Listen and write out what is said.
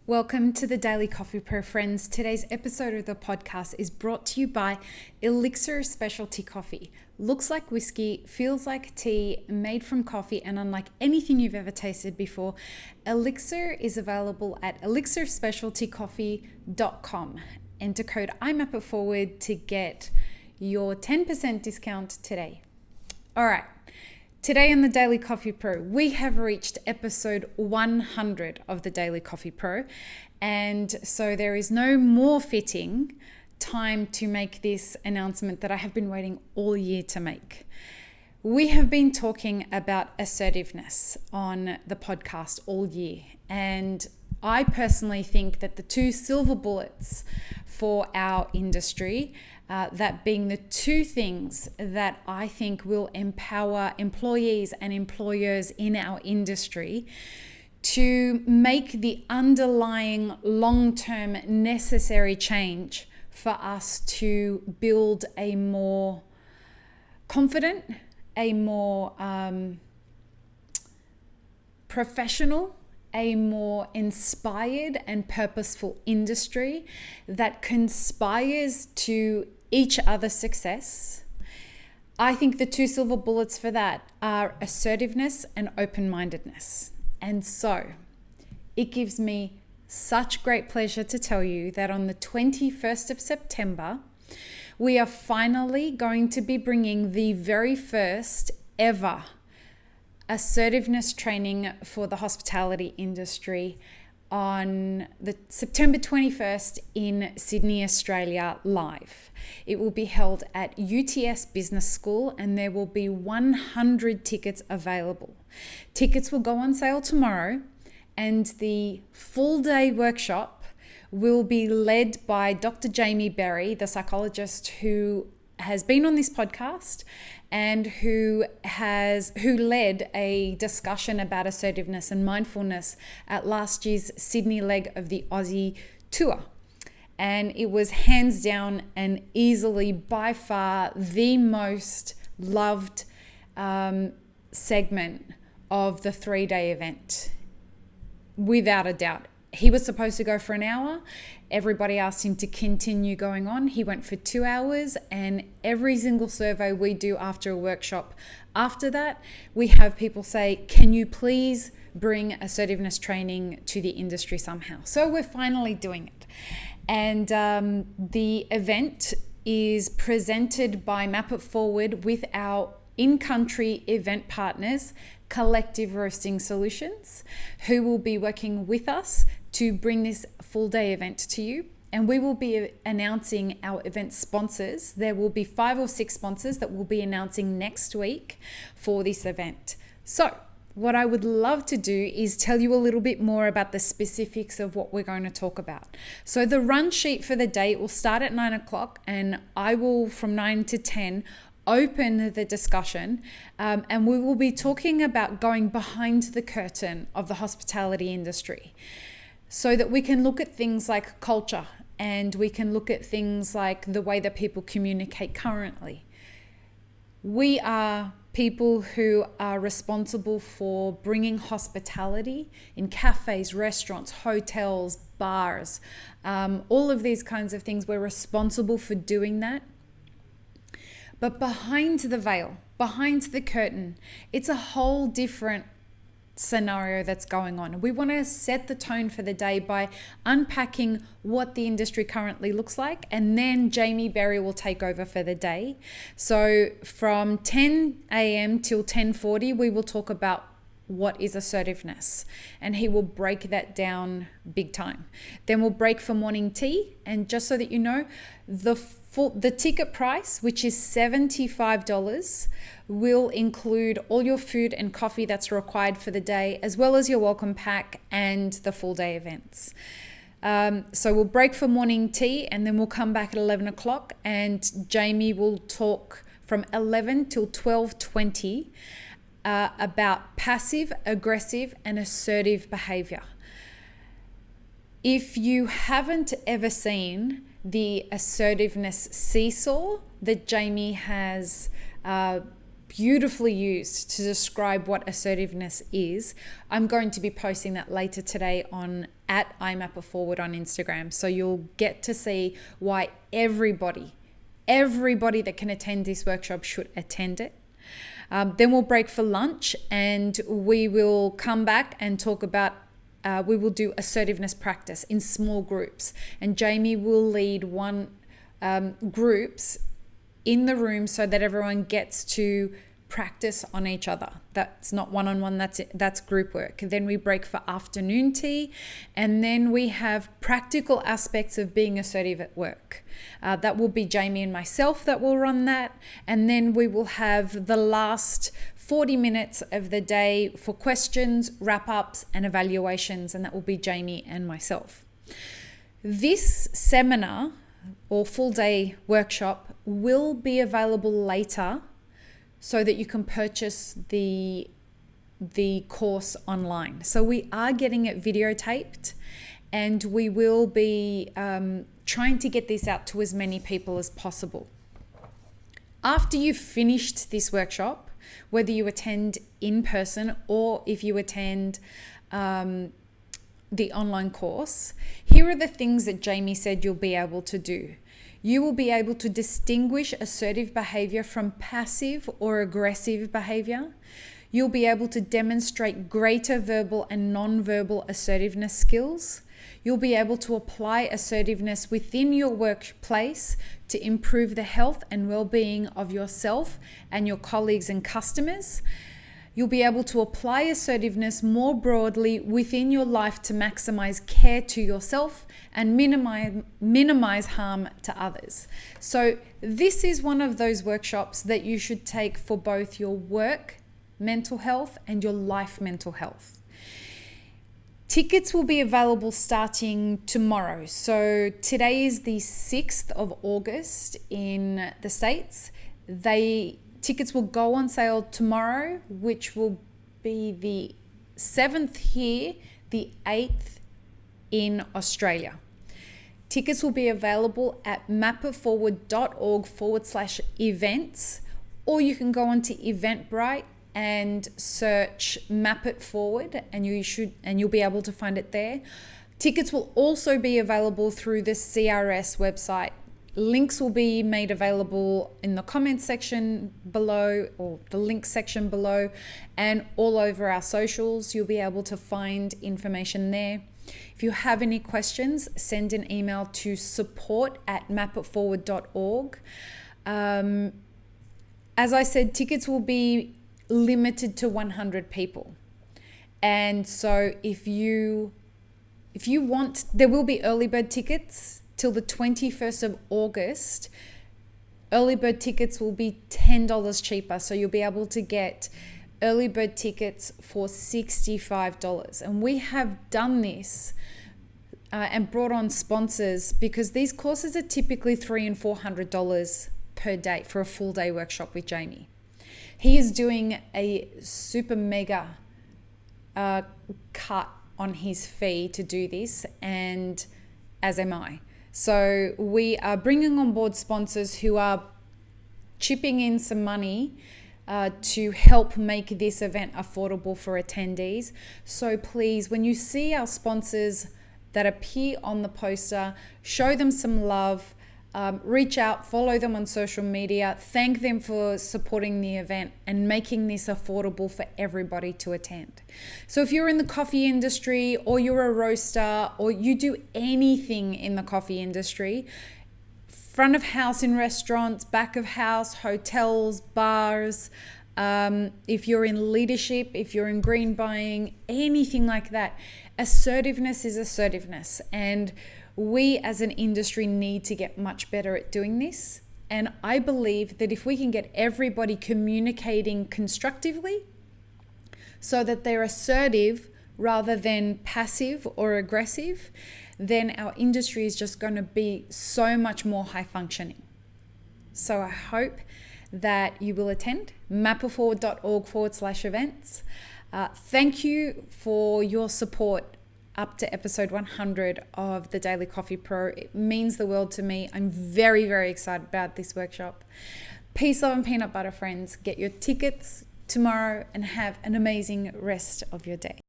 Welcome to the Daily Coffee Pro, friends. Today's episode of the podcast is brought to you by Elixir Specialty Coffee. Looks like whiskey, feels like tea, made from coffee, and unlike anything you've ever tasted before, Elixir is available at elixirspecialtycoffee.com. Enter code IMAPITFORWARD to get your 10% discount today. All right. Today on the Daily Coffee Pro, we have reached episode 100 of the Daily Coffee Pro, and so there is no more fitting time to make this announcement that I have been waiting all year to make. We have been talking about assertiveness on the podcast all year, and I personally think that the two silver bullets for our industry, that being the two things that I think will empower employees and employers in our industry to make the underlying long-term necessary change for us to build a more confident, a more professional, a more inspired and purposeful industry that conspires to each other's success. I think the two silver bullets for that are assertiveness and open-mindedness. And so it gives me such great pleasure to tell you that on the 21st of September, we are finally going to be bringing the very first ever assertiveness training for the hospitality industry on the September 21st in Sydney, Australia, live. It will be held at UTS Business School, and there will be 100 tickets available. Tickets will go on sale tomorrow, and the full day workshop will be led by Dr. Jamie Berry, the psychologist who has been on this podcast and who led a discussion about assertiveness and mindfulness at last year's Sydney leg of the Aussie tour. And it was hands down and easily by far the most loved segment of the 3-day event, without a doubt. He was supposed to go for an hour. Everybody asked him to continue going on. He went for 2 hours, and every single survey we do after a workshop after that, we have people say, can you please bring assertiveness training to the industry somehow? So we're finally doing it. And the event is presented by Map It Forward with our in-country event partners, Collective Roasting Solutions, who will be working with us to bring this full day event to you. And we will be announcing our event sponsors. There will be 5 or 6 sponsors that we'll be announcing next week for this event. So what I would love to do is tell you a little bit more about the specifics of what we're going to talk about. So the run sheet for the day will start at 9 o'clock, and I will, from 9 to 10, open the discussion, and we will be talking about going behind the curtain of the hospitality industry so that we can look at things like culture, and we can look at things like the way that people communicate currently. We are people who are responsible for bringing hospitality in cafes, restaurants, hotels, bars, all of these kinds of things. We're responsible for doing that. But behind the veil, behind the curtain, it's a whole different scenario that's going on. We want to set the tone for the day by unpacking what the industry currently looks like, and then Jamie Berry will take over for the day. So from 10 a.m. till 10:40, we will talk about what is assertiveness, and he will break that down big time. Then we'll break for morning tea, and just so that you know, the ticket price, which is $75, will include all your food and coffee that's required for the day, as well as your welcome pack and the full day events. So we'll break for morning tea, and then we'll come back at 11 o'clock, and Jamie will talk from 11 till 12:20 about passive, aggressive, and assertive behavior. If you haven't ever seen the assertiveness seesaw that Jamie has beautifully used to describe what assertiveness is. I'm going to be posting that later today on @imapitforward on Instagram. So you'll get to see why everybody that can attend this workshop should attend it. Then we'll break for lunch and we will come back and talk about we will do assertiveness practice in small groups, and Jamie will lead one groups in the room so that everyone gets to practice on each other. That's not one-on-one, that's group work. Then we break for afternoon tea, and then we have practical aspects of being assertive at work. That will be Jamie and myself that will run that, and then we will have the last 40 minutes of the day for questions, wrap-ups and evaluations, and that will be Jamie and myself. This seminar or full day workshop will be available later so that you can purchase the course online. So we are getting it videotaped, and we will be trying to get this out to as many people as possible. After you've finished this workshop, whether you attend in person or if you attend the online course, here are the things that Jamie said you'll be able to do. You will be able to distinguish assertive behavior from passive or aggressive behavior. You'll be able to demonstrate greater verbal and non-verbal assertiveness skills. You'll be able to apply assertiveness within your workplace to improve the health and well-being of yourself and your colleagues and customers. You'll be able to apply assertiveness more broadly within your life to maximize care to yourself and minimize harm to others. So this is one of those workshops that you should take for both your work mental health and your life mental health. Tickets will be available starting tomorrow. So today is the 6th of August in the States. Tickets will go on sale tomorrow, which will be the 7th here, the 8th in Australia. Tickets will be available at mapitforward.org/events, or you can go onto Eventbrite and search Map It Forward, and you'll be able to find it there. Tickets will also be available through the CRS website. Links will be made available in the comments section below, or the link section below, and all over our socials. You'll be able to find information there. If you have any questions, send an email to support@mapitforward.org. As I said, tickets will be limited to 100 people. And so if you want, there will be early bird tickets till the 21st of August. Early bird tickets will be $10 cheaper. So you'll be able to get early bird tickets for $65. And we have done this and brought on sponsors because these courses are typically $300 and $400 per day for a full day workshop with Jamie. He is doing a super mega cut on his fee to do this, and as am I. So we are bringing on board sponsors who are chipping in some money to help make this event affordable for attendees. So please, when you see our sponsors that appear on the poster, show them some love. Reach out, follow them on social media, thank them for supporting the event and making this affordable for everybody to attend. So if you're in the coffee industry, or you're a roaster, or you do anything in the coffee industry, front of house in restaurants, back of house, hotels, bars, if you're in leadership, if you're in green buying, anything like that, assertiveness is assertiveness. And we as an industry need to get much better at doing this. And I believe that if we can get everybody communicating constructively so that they're assertive rather than passive or aggressive, then our industry is just going to be so much more high functioning. So I hope that you will attend mapitforward.org/events. Thank you for your support up to episode 100 of the Daily Coffee Pro. It means the world to me. I'm very, very excited about this workshop. Peace, love, and peanut butter, friends. Get your tickets tomorrow and have an amazing rest of your day.